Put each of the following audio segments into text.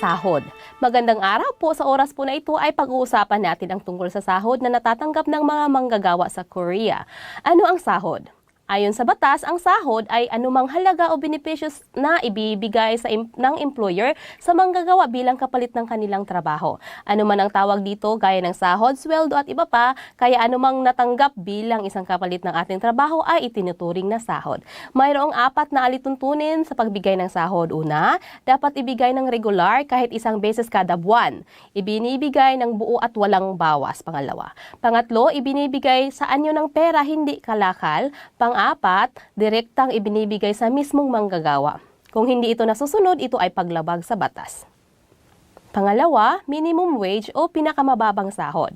sahod. Magandang araw po, sa oras po na ito ay pag-uusapan natin ang tungkol sa sahod na natatanggap ng mga manggagawa sa Korea. Ano ang sahod? Ayon sa batas, ang sahod ay anumang halaga o benepisyos na ibibigay ng employer sa manggagawa bilang kapalit ng kanilang trabaho. Ano man ang tawag dito, gaya ng sahod, sweldo at iba pa, kaya anumang natanggap bilang isang kapalit ng ating trabaho ay itinuturing na sahod. Mayroong 4 na alituntunin sa pagbigay ng sahod. Una, dapat ibigay ng regular kahit isang beses kada buwan. Ibinibigay ng buo at walang bawas. Pangalawa. Pangatlo, ibinibigay sa anyo ng pera, hindi kalakal. Pang-apat, direktang ibinibigay sa mismong manggagawa. Kung hindi ito nasusunod, ito ay paglabag sa batas. Pangalawa, minimum wage o pinakamababang sahod.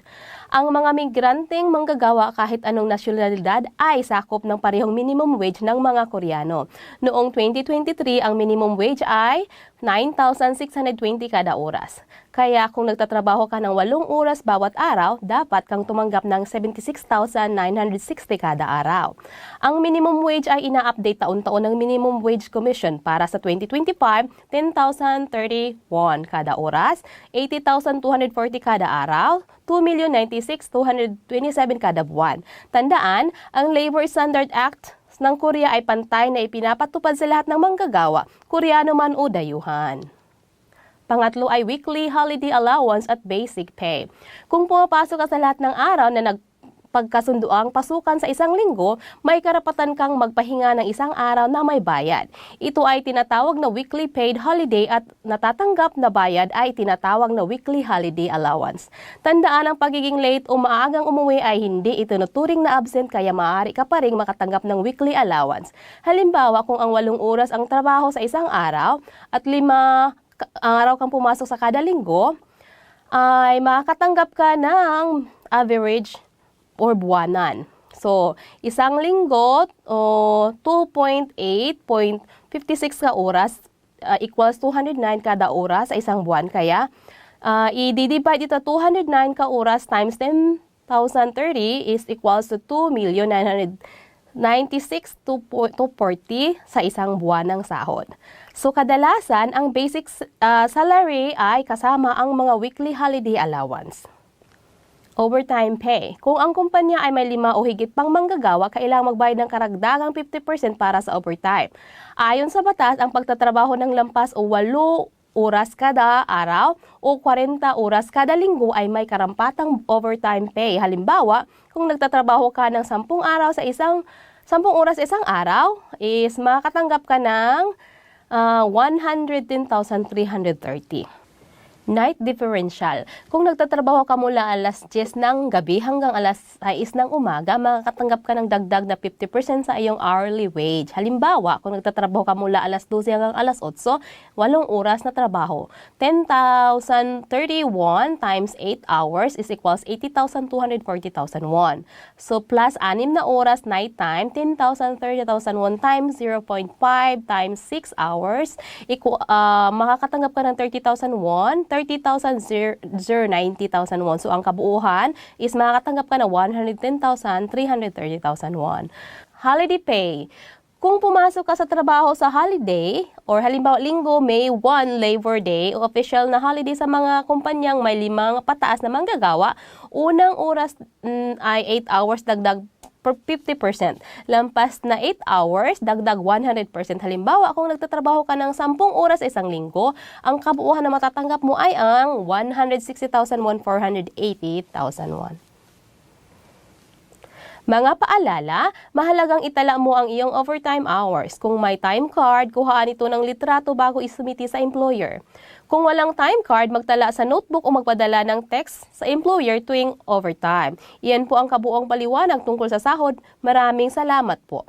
Ang mga migranteng manggagawa kahit anong nasyonalidad ay sakop ng parehong minimum wage ng mga Koreano. Noong 2023, ang minimum wage ay 9,620 kada oras. Kaya kung nagtatrabaho ka ng 8 oras bawat araw, dapat kang tumanggap ng 76,960 kada araw. Ang minimum wage ay ina-update taon-taon ng Minimum Wage Commission. Para sa 2025, 10,031 kada oras, 80,240 kada araw, 2,096,227 kada buwan. Tandaan, ang Labor Standard Act ng Korea ay pantay na ipinapatupad sa lahat ng manggagawa, Koreano man o dayuhan. Pangatlo ay weekly holiday allowance at basic pay. Kung pumapasok ka sa lahat ng araw na pagkasunduang pasukan sa isang linggo, may karapatan kang magpahinga ng isang araw na may bayad. Ito ay tinatawag na weekly paid holiday at natatanggap na bayad ay tinatawag na weekly holiday allowance. Tandaan, ang pagiging late o maagang umuwi ay hindi itinuturing na absent, kaya maaari ka pa ring makatanggap ng weekly allowance. Halimbawa, kung ang 8 oras ang trabaho sa isang araw at 5 araw kang pumasok sa kada linggo, ay makakatanggap ka ng average or buwanan. So, isang linggo, 2.8.56 ka oras equals 209 kada oras sa isang buwan. Kaya, i-divide ito 209 ka oras times 10,030 is equals to 2,996,240 sa isang buwan ng sahod. So, kadalasan, ang basic salary ay kasama ang mga weekly holiday allowance. Overtime pay. Kung ang kumpanya ay may 5 o higit pang manggagawa, kailangang magbayad ng karagdagang 50% para sa overtime. Ayon sa batas, ang pagtatrabaho ng lampas o 8 oras kada araw o 40 oras kada linggo ay may karampatang overtime pay. Halimbawa, kung nagtatrabaho ka ng 10 araw sa 10 oras isang araw, is makatanggap ka ng 110,330. Night differential. Kung nagtatrabaho ka mula alas 10 ng gabi hanggang alas 6 ng umaga, makakatanggap ka ng dagdag na 50% sa iyong hourly wage. Halimbawa, kung nagtatrabaho ka mula alas 12 hanggang alas 8, 8 oras na trabaho. 10,031 times 8 hours is equals 80,240,000 won. So, plus 6 na oras night time, 10,030,000 won times 0.5 times 6 hours, makakatanggap ka ng 30,000 won, 30,090,000 won. So, ang kabuuhan is makakatanggap ka ng 110,330,000 won. Holiday pay. Kung pumasok ka sa trabaho sa holiday, or halimbawa linggo, May 1, Labor Day, o official na holiday sa mga kumpanyang may 5 pataas na manggagawa, unang oras ay 8 hours dagdag 50%. Lampas na 8 hours, dagdag 100%. Halimbawa, kung nagtatrabaho ka ng 10 oras sa isang linggo, ang kabuuhan na matatanggap mo ay ang 160,000 won, 480,000 won. Mga paalala, mahalagang itala mo ang iyong overtime hours. Kung may time card, kuhaan ito ng litrato bago isumiti sa employer. Kung walang time card, magtala sa notebook o magpadala ng text sa employer tuwing overtime. Iyan po ang kabuong paliwanag tungkol sa sahod. Maraming salamat po.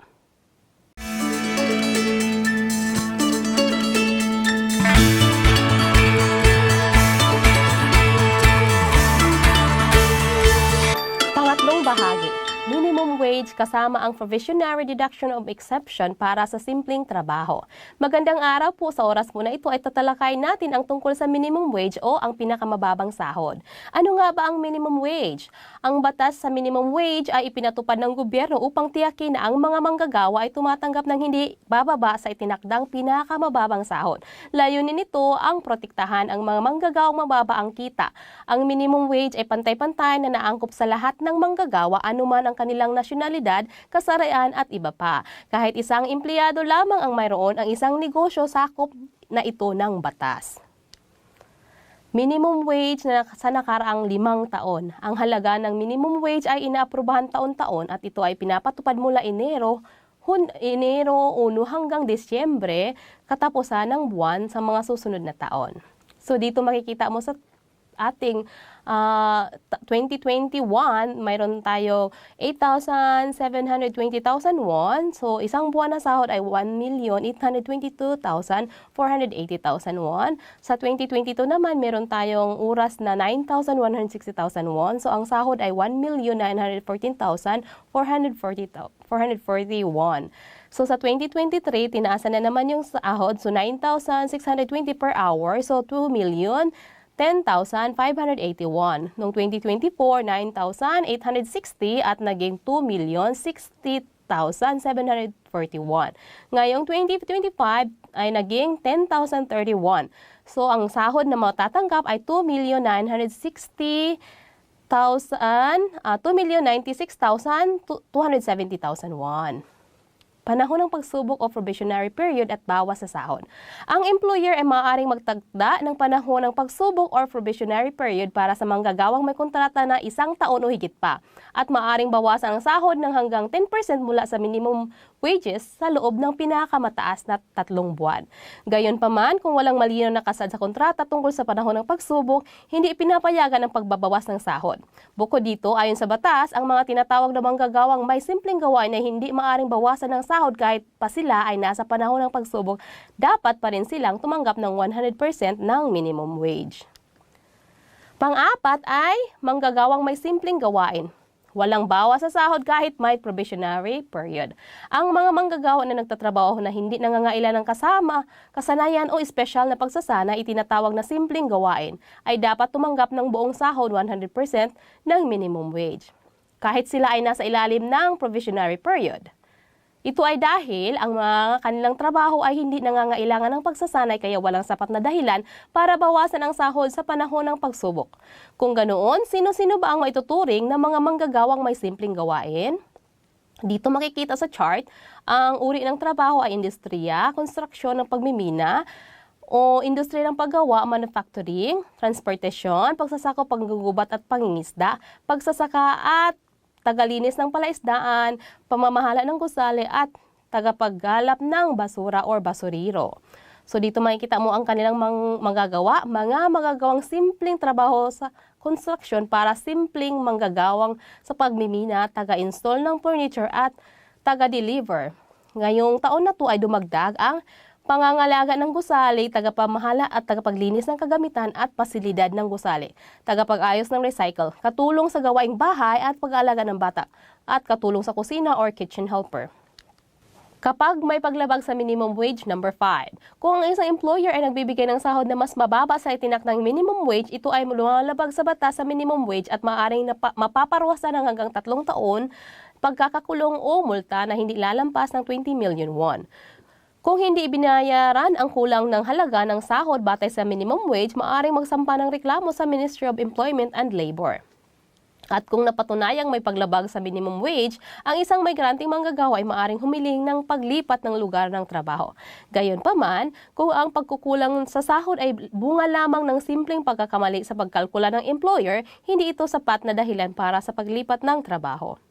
Pangatlong bahagi, minimum minimum wage kasama ang provisionary deduction of exception para sa simpleng trabaho. Magandang araw po, sa oras po na ito ay tatalakayin natin ang tungkol sa minimum wage o ang pinakamababang sahod. Ano nga ba ang minimum wage? Ang batas sa minimum wage ay ipinatupad ng gobyerno upang tiyakin na ang mga manggagawa ay tumatanggap ng hindi bababa sa itinakdang pinakamababang sahod. Layunin nito ang protektahan ang mga manggagawang mababa ang kita. Ang minimum wage ay pantay-pantay na naangkop sa lahat ng manggagawa anuman ang kanilang nasyonalidad, kasarian at iba pa. Kahit isang empleyado lamang ang mayroon, ang isang negosyo sakop na ito ng batas. Minimum wage na sa nakaraang 5 taon. Ang halaga ng minimum wage ay inaaprubahan taon-taon at ito ay pinapatupad mula Enero 1 hanggang Disyembre, katapusan ng buwan sa mga susunod na taon. So dito makikita mo sa ating 2021, mayroon tayo 8,720,000 won. So, isang buwan na sahod ay 1,822,480,000 won. Sa 2022 naman, mayroon tayong oras na 9,160,000 won. So, ang sahod ay 1,914,440 won. So, sa 2023, tinaasan na naman yung sahod. So, 9,620 per hour. So, 2,010,581. Noong 2024, 9,860 at naging 2,060,741. Ngayong 2025 ay naging 10,031. So, ang sahod na matatanggap ay 2,096,270,000 won. Panahon ng pagsubok o probationary period at bawas sa sahod. Ang employer ay maaaring magtagda ng panahon ng pagsubok or probationary period para sa manggagawang may kontrata na 1 taon o higit pa at maaaring bawasan ang sahod ng hanggang 10% mula sa minimum wages sa loob ng pinakamataas na 3 buwan. Gayunpaman, kung walang malinaw na kasad sa kontrata tungkol sa panahon ng pagsubok, hindi ipinapayagan ang pagbabawas ng sahod. Bukod dito, ayon sa batas, ang mga tinatawag na manggagawang may simpleng gawain na hindi maaaring bawasan ng sahod kahit pa sila ay nasa panahon ng pagsubok, dapat pa rin silang tumanggap ng 100% ng minimum wage. Pang-apat ay manggagawang may simpleng gawain. Walang bawas sa sahod kahit may probationary period. Ang mga manggagawa na nagtatrabaho na hindi nangangailangan ng kasanayan o espesyal na pagsasana itinatawag na simpleng gawain ay dapat tumanggap ng buong sahod 100% ng minimum wage. Kahit sila ay nasa ilalim ng probationary period. Ito ay dahil ang mga kanilang trabaho ay hindi nangangailangan ng pagsasanay kaya walang sapat na dahilan para bawasan ang sahod sa panahon ng pagsubok. Kung ganoon, sino-sino ba ang maituturing na mga manggagawang may simpleng gawain? Dito makikita sa chart, ang uri ng trabaho ay industriya, konstruksyon ng pagmimina, o industriya ng paggawa, manufacturing, transportasyon, pagsasaka, panggugubat at pangingisda, pagsasaka at tagalinis ng palaisdaan, pamamahala ng gusali at tagapaggalap ng basura or basuriro. So dito makikita mo ang kanilang mga magagawang simpleng trabaho sa construction para simpleng manggagawang sa pagmimina, taga-install ng furniture at taga-deliver. Ngayong taon na to ay dumagdag ang pangangalaga ng gusali, tagapamahala at tagapaglinis ng kagamitan at pasilidad ng gusali, tagapag-ayos ng recycle, katulong sa gawaing bahay at pag-aalaga ng bata, at katulong sa kusina or kitchen helper. Kapag may paglabag sa minimum wage, number 5. Kung ang isang employer ay nagbibigay ng sahod na mas mababa sa itinakdang minimum wage, ito ay lumalabag sa batas sa minimum wage at maaaring mapaparuwasan ng hanggang 3 taon, pagkakakulong o multa na hindi lalampas ng 20 million won. Kung hindi ibinayaran ang kulang ng halaga ng sahod batay sa minimum wage, maaaring magsampa ng reklamo sa Ministry of Employment and Labor. At kung napatunayang may paglabag sa minimum wage, ang isang migranteng manggagawa ay maaaring humiling ng paglipat ng lugar ng trabaho. Gayunpaman, kung ang pagkukulang sa sahod ay bunga lamang ng simpleng pagkakamali sa pagkalkula ng employer, hindi ito sapat na dahilan para sa paglipat ng trabaho.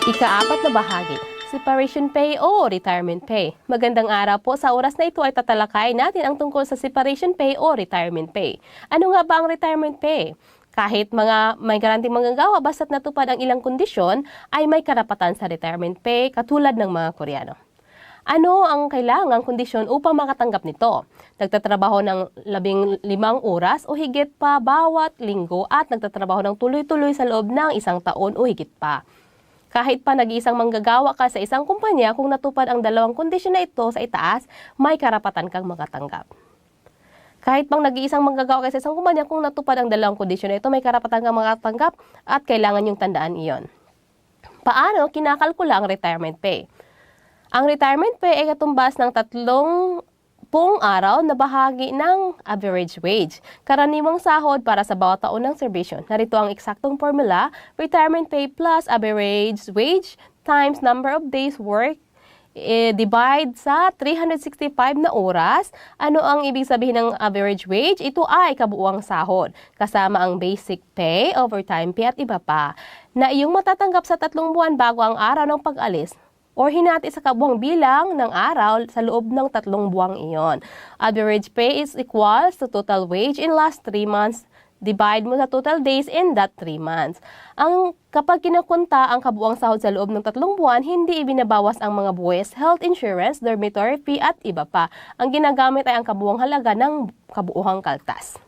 Ika-4 na bahagi, separation pay o retirement pay. Magandang araw po, sa oras na ito ay tatalakayin natin ang tungkol sa separation pay o retirement pay. Ano nga ba ang retirement pay? Kahit mga may garanting manggagawa basta't natupad ang ilang kondisyon, ay may karapatan sa retirement pay katulad ng mga Koreano. Ano ang kailangang kondisyon upang makatanggap nito? Nagtatrabaho ng 15 oras o higit pa bawat linggo at nagtatrabaho ng tuloy-tuloy sa loob ng 1 taon o higit pa. Kahit pa nag-iisang manggagawa ka sa isang kumpanya, kung natupad ang dalawang kondisyon na ito sa itaas, may karapatan kang makatanggap. Kahit pang nag-iisang manggagawa ka sa isang kumpanya, kung natupad ang dalawang kondisyon na ito, may karapatan kang makatanggap at kailangan yung tandaan iyon. Paano kinakalkula ang retirement pay? Ang retirement pay ay katumbas ng 30 araw na bahagi ng average wage. Karaniwang sahod para sa bawat taon ng serbisyo. Narito ang eksaktong formula: retirement pay plus average wage times number of days work divide sa 365 na oras. Ano ang ibig sabihin ng average wage? Ito ay kabuuang sahod, kasama ang basic pay, overtime pay at iba pa, na iyong matatanggap sa 3 buwan bago ang araw ng pag-alis, or hinati sa kabuang bilang ng araw sa loob ng 3 buwang iyon. Average pay is equals to total wage in last 3 months. Divide mo sa total days in that 3 months. Kapag kinukunta ang kabuang sahod sa loob ng 3 buwan, hindi ibinabawas ang mga buwis, health insurance, dormitory fee at iba pa. Ang ginagamit ay ang kabuang halaga ng kabuuhang kaltas.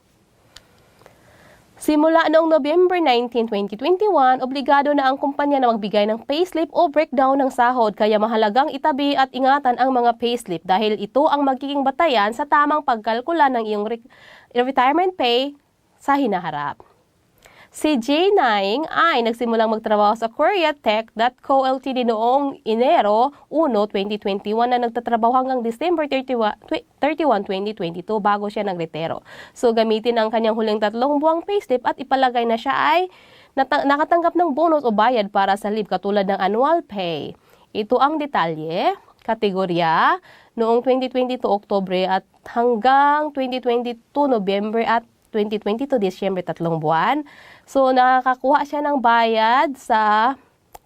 Simula noong November 19, 2021, obligado na ang kumpanya na magbigay ng payslip o breakdown ng sahod, kaya mahalagang itabi at ingatan ang mga payslip dahil ito ang magiging batayan sa tamang pagkalkula ng iyong retirement pay sa hinaharap. Si Jay Naing ay nagsimulang magtrabaho sa KoreaTech.co Ltd noong Enero 1, 2021 na nagtatrabaho hanggang December 31, 2022 bago siya nagretiro. So gamitin ang kanyang huling 3 buwang payslip at ipalagay na siya ay nakatanggap ng bonus o bayad para sa leave katulad ng annual pay. Ito ang detalye, kategorya, noong 2022 Oktubre at hanggang 2022 November at 2022 Disyembre, 3 buwan. So, nakakakuha siya ng bayad sa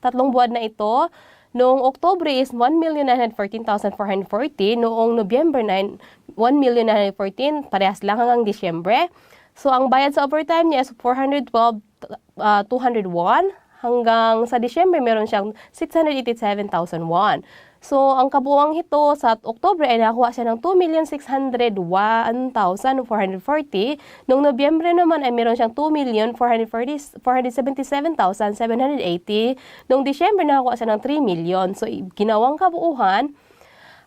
3 buwan na ito. Noong Oktubre is 1,914,440. Noong November 1,914,000, parehas lang hanggang Disyembre. So, ang bayad sa overtime niya is 412,201. Hanggang sa Disyembre, meron siyang 687,001. So, ang kabuuang hito sa Oktubre ay nakakuha siya ng 2,601,440. Noong Nobyembre naman ay meron siyang 2,477,780. Noong Disyembre nakakuha siya ng 3 million. So, ginawang kabuuhan,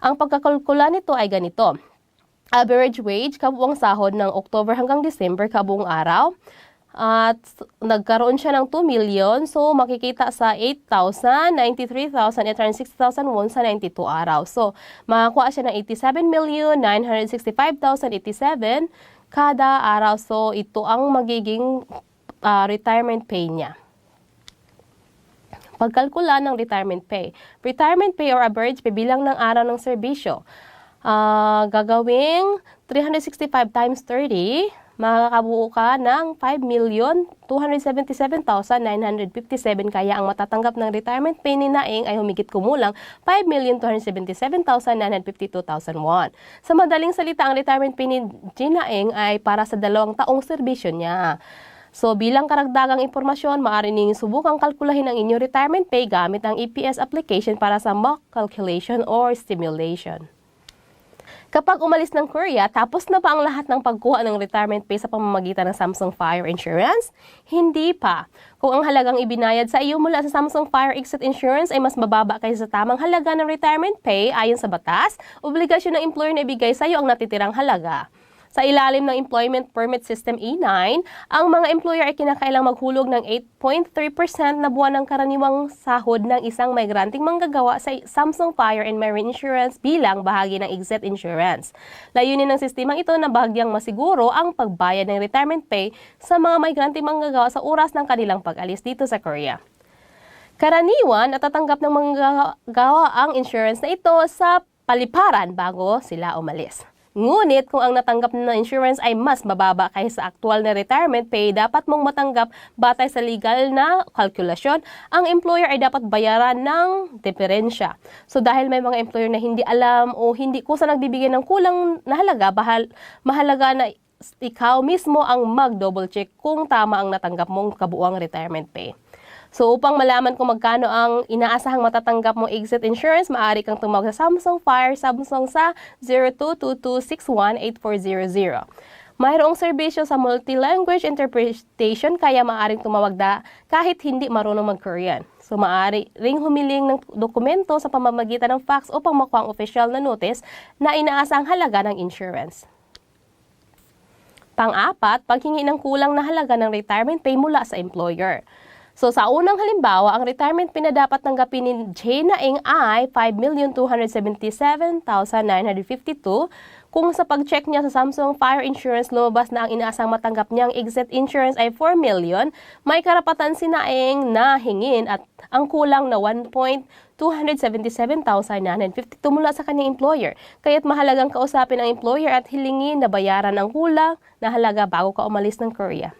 ang pagkakalkula nito ay ganito. Average wage, kabuuang sahod ng October hanggang December, kabuong araw. At nagkaroon siya ng 2 million, so makikita sa 8,000, 93,000, 860,001 sa 92 araw. So, makakuha siya ng 87,965,087 kada araw. So, ito ang magiging retirement pay niya. Pagkalkula ng retirement pay. Retirement pay or average pay bilang ng araw ng serbisyo. Gagawing 365 times 30, makakabuo ka ng 5,277,957, kaya ang matatanggap ng retirement pay ni Naing ay humigit kumulang 5,277,952,001. Sa madaling salita, ang retirement pay ni Naing ay para sa 2 taong serbisyo niya. So, bilang karagdagang impormasyon, maaari ninyong subukang kalkulahin ang inyong retirement pay gamit ang EPS application para sa mock calculation or simulation. Kapag umalis ng Korea, tapos na ba ang lahat ng pagkuha ng retirement pay sa pamamagitan ng Samsung Fire Insurance? Hindi pa. Kung ang halagang ibinayad sa iyo mula sa Samsung Fire Exit Insurance ay mas mababa kaysa sa tamang halaga ng retirement pay ayon sa batas, obligasyon ng employer na ibigay sa iyo ang natitirang halaga. Sa ilalim ng Employment Permit System E9, ang mga employer ay kinakailang maghulog ng 8.3% na buwan ng karaniwang sahod ng isang migranting manggagawa sa Samsung Fire and Marine Insurance bilang bahagi ng Exit Insurance. Layunin ng sistemang ito na bahagyang masiguro ang pagbayad ng retirement pay sa mga migranting manggagawa sa oras ng kanilang pag-alis dito sa Korea. Karaniwan, natatanggap ng manggagawa ang insurance na ito sa paliparan bago sila umalis. Ngunit kung ang natanggap na insurance ay mas mababa kaysa sa aktual na retirement pay, dapat mong matanggap batay sa legal na kalkulasyon, ang employer ay dapat bayaran ng diferensya. So dahil may mga employer na hindi alam o hindi kusa nagbibigay ng kulang na halaga, mahalaga na ikaw mismo ang mag-double check kung tama ang natanggap mong kabuuang retirement pay. So upang malaman kung magkano ang inaasahang matatanggap mo exit insurance, maaari kang tumawag sa Samsung Fire Samsung sa 0222618400. Mayroong serbisyo sa multi-language interpretation kaya maaaring tumawag kahit hindi marunong mag-Korean. So maaari ring humiling ng dokumento sa pamamagitan ng fax upang makuha ang official na notice na inaasahang halaga ng insurance. Pang-apat, paghingi ng kulang na halaga ng retirement pay mula sa employer. So sa unang halimbawa, ang retirement pay na dapat tanggapin ni Jane Ing ay 5,277,952 kung sa pag-check niya sa Samsung Fire Insurance lumabas na ang inaasang matanggap niyang exit insurance ay 4 million, may karapatan si Naing na hingin at ang kulang na 1,277,952 mula sa kanyang employer. Kaya't mahalagang kausapin ang employer at hilingin na bayaran ang kulang na halaga bago ka umalis ng Korea.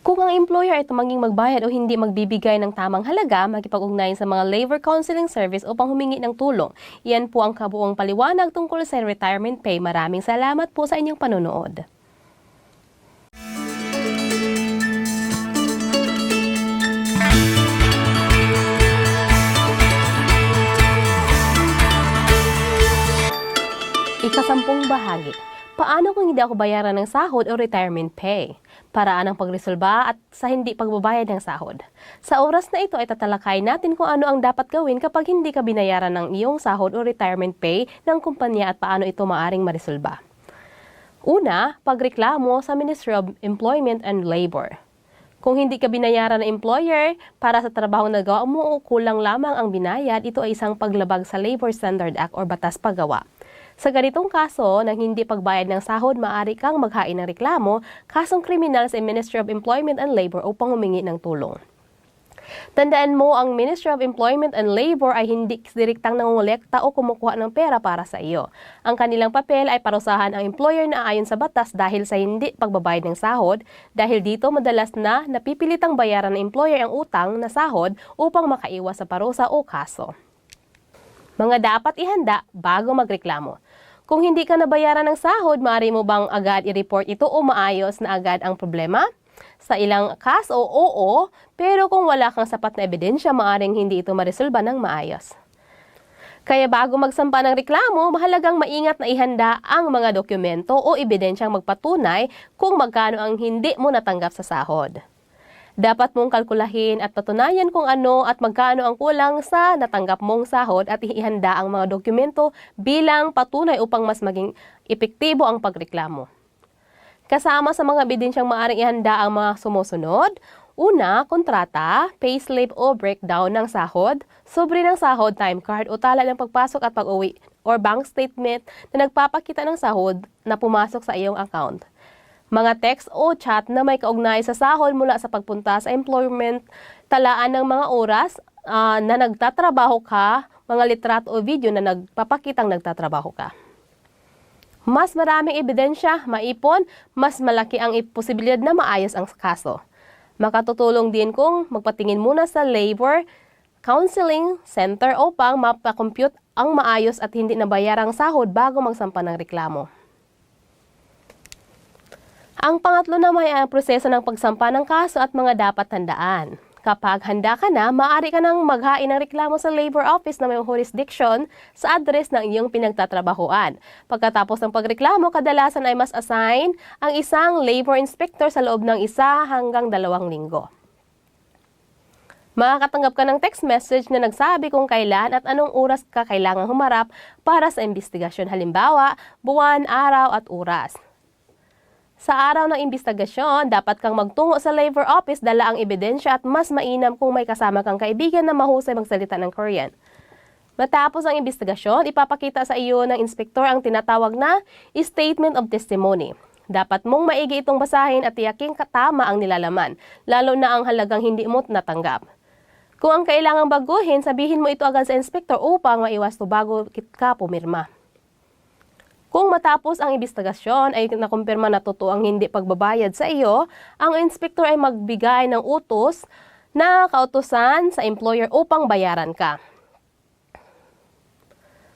Kung ang employer ay tumanging magbayad o hindi magbibigay ng tamang halaga, makipag-ugnayan sa mga labor counseling service upang humingi ng tulong. Iyan po ang kabuuang paliwanag tungkol sa retirement pay. Maraming salamat po sa inyong panonood. Ikasampung bahagi. Paano kung hindi ako bayaran ng sahod o retirement pay? Paraan ng pagresolba at sa hindi pagbabayad ng sahod. Sa oras na ito ay tatalakay natin kung ano ang dapat gawin kapag hindi ka binayaran ng iyong sahod o retirement pay ng kumpanya at paano ito maaring maresolba. Una, pagreklamo sa Ministry of Employment and Labor. Kung hindi ka binayaran ng employer para sa trabaho na gawa mo o kulang lamang ang binayad, ito ay isang paglabag sa Labor Standard Act o Batas Paggawa. Sa ganitong kaso, nang hindi pagbayad ng sahod, maaari kang maghain ng reklamo, kasong kriminal sa Ministry of Employment and Labor upang humingi ng tulong. Tandaan mo, ang Ministry of Employment and Labor ay hindi direktang nangongolekta o kumukuha ng pera para sa iyo. Ang kanilang papel ay parusahan ang employer na ayon sa batas dahil sa hindi pagbabayad ng sahod, dahil dito madalas na napipilitang bayaran ng employer ang utang na sahod upang makaiwas sa parusa o kaso. Mga dapat ihanda bago magreklamo. Kung hindi ka nabayaran ng sahod, maaari mo bang agad i-report ito o maayos na agad ang problema? Sa ilang kaso, oo, pero kung wala kang sapat na ebidensya, maaaring hindi ito maresolba ng maayos. Kaya bago magsampa ng reklamo, mahalagang maingat na ihanda ang mga dokumento o ebidensyang magpatunay kung magkano ang hindi mo natanggap sa sahod. Dapat mong kalkulahin at patunayan kung ano at magkano ang kulang sa natanggap mong sahod at ihanda ang mga dokumento bilang patunay upang mas maging epektibo ang pagreklamo. Kasama sa mga ebidensyang maaaring ihanda ang mga sumusunod. Una, kontrata, payslip o breakdown ng sahod, sobre ng sahod, time card o tala ng pagpasok at pag-uwi or bank statement na nagpapakita ng sahod na pumasok sa iyong account. Mga text o chat na may kaugnay sa sahod mula sa pagpunta sa employment, talaan ng mga oras na nagtatrabaho ka, mga litrato o video na nagpapakitang nagtatrabaho ka. Mas maraming ebidensya, maipon, mas malaki ang posibilidad na maayos ang kaso. Makatutulong din kung magpatingin muna sa Labor Counseling Center upang mapakompute ang maayos at hindi nabayarang sahod bago magsampa ng reklamo. Ang pangatlo naman ay ang proseso ng pagsampa ng kaso at mga dapat tandaan. Kapag handa ka na, maaari ka nang maghain ng reklamo sa Labor Office na may jurisdiction sa address ng iyong pinagtatrabahuan. Pagkatapos ng pagreklamo, kadalasan ay mas assign ang isang labor inspector sa loob ng 1 hanggang 2 linggo. Makakatanggap ka ng text message na nagsabi kung kailan at anong oras ka kailangang humarap para sa investigasyon. Halimbawa, buwan, araw at oras. Sa araw ng imbestigasyon, dapat kang magtungo sa Labor Office, dala ang ebidensya at mas mainam kung may kasama kang kaibigan na mahusay magsalita ng Korean. Matapos ang imbestigasyon, ipapakita sa iyo ng inspektor ang tinatawag na Statement of Testimony. Dapat mong maigi itong basahin at tiyaking tama ang nilalaman, lalo na ang halagang hindi mo natanggap. Kung ang kailangang baguhin, sabihin mo ito agad sa inspektor upang maiwas to bago ka pumirma. Kung matapos ang imbestigasyon ay nakumpirma na totoo ang hindi pagbabayad sa iyo, ang inspektor ay magbigay ng utos na kautusan sa employer upang bayaran ka.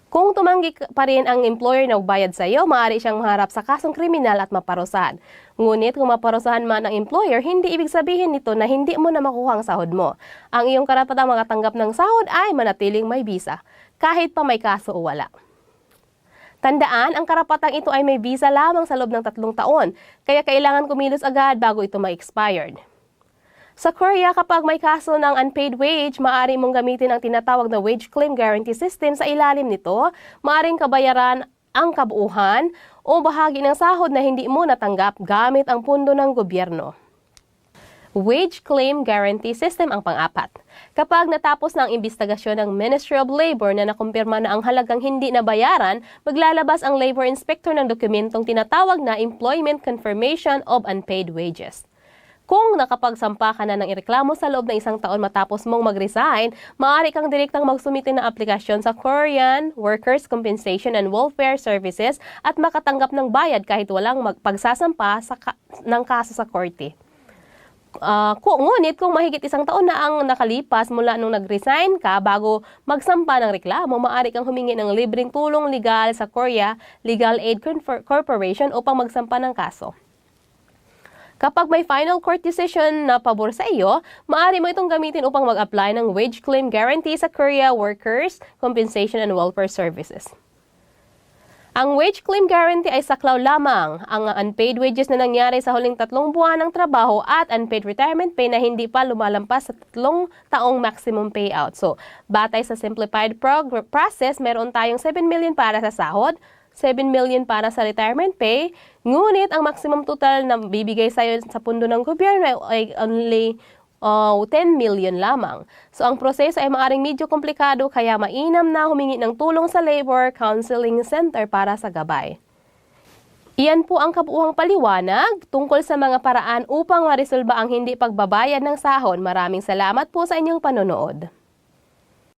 Kung tumanggi pa rin ang employer na magbayad sa iyo, maaari siyang maharap sa kasong kriminal at maparusahan. Ngunit kung maparusahan man ang employer, hindi ibig sabihin nito na hindi mo na makuha ang sahod mo. Ang iyong karapatang makatanggap ng sahod ay manatiling may visa, kahit pa may kaso o wala. Tandaan, ang karapatang ito ay may visa lamang sa loob ng 3 taon, kaya kailangan kumilos agad bago ito ma-expired. Sa Korea, kapag may kaso ng unpaid wage, maaari mong gamitin ang tinatawag na Wage Claim Guarantee System. Sa ilalim nito, maaaring kabayaran ang kabuuan o bahagi ng sahod na hindi mo natanggap gamit ang pundo ng gobyerno. Wage Claim Guarantee System ang pang-apat. Kapag natapos na ang imbestigasyon ng Ministry of Labor na nakumpirma na ang halagang hindi nabayaran, maglalabas ang Labor Inspector ng dokumentong tinatawag na Employment Confirmation of Unpaid Wages. Kung nakapagsampa ka na ng ireklamo sa loob ng 1 taon matapos mong mag-resign, maaari kang direktang magsumite ng aplikasyon sa Korean Workers' Compensation and Welfare Services at makatanggap ng bayad kahit walang pagsasampa ng kaso sa korte. Ngunit kung mahigit 1 taon na ang nakalipas mula nung nag-resign ka bago magsampa ng reklamo, maaari kang humingi ng libreng tulong legal sa Korea Legal Aid Corporation upang magsampa ng kaso. Kapag may final court decision na pabor sa iyo, maaari mo itong gamitin upang mag-apply ng Wage Claim Guarantee sa Korea Workers' Compensation and Welfare Services. Ang Wage Claim Guarantee ay saklaw lamang ang unpaid wages na nangyari sa huling 3 buwan ng trabaho at unpaid retirement pay na hindi pa lumalampas sa 3 taong maximum payout. So, batay sa simplified process, meron tayong 7 million para sa sahod, 7 million para sa retirement pay, ngunit ang maximum total na bibigay sa iyo sa pundo ng gobyerno ay only 10 million lamang. So ang proseso ay maaring medyo komplikado kaya mainam na humingi ng tulong sa Labor Counseling Center para sa gabay. Iyan po ang kabuuang paliwanag tungkol sa mga paraan upang maresolba ang hindi pagbabayad ng sahod. Maraming salamat po sa inyong panonood.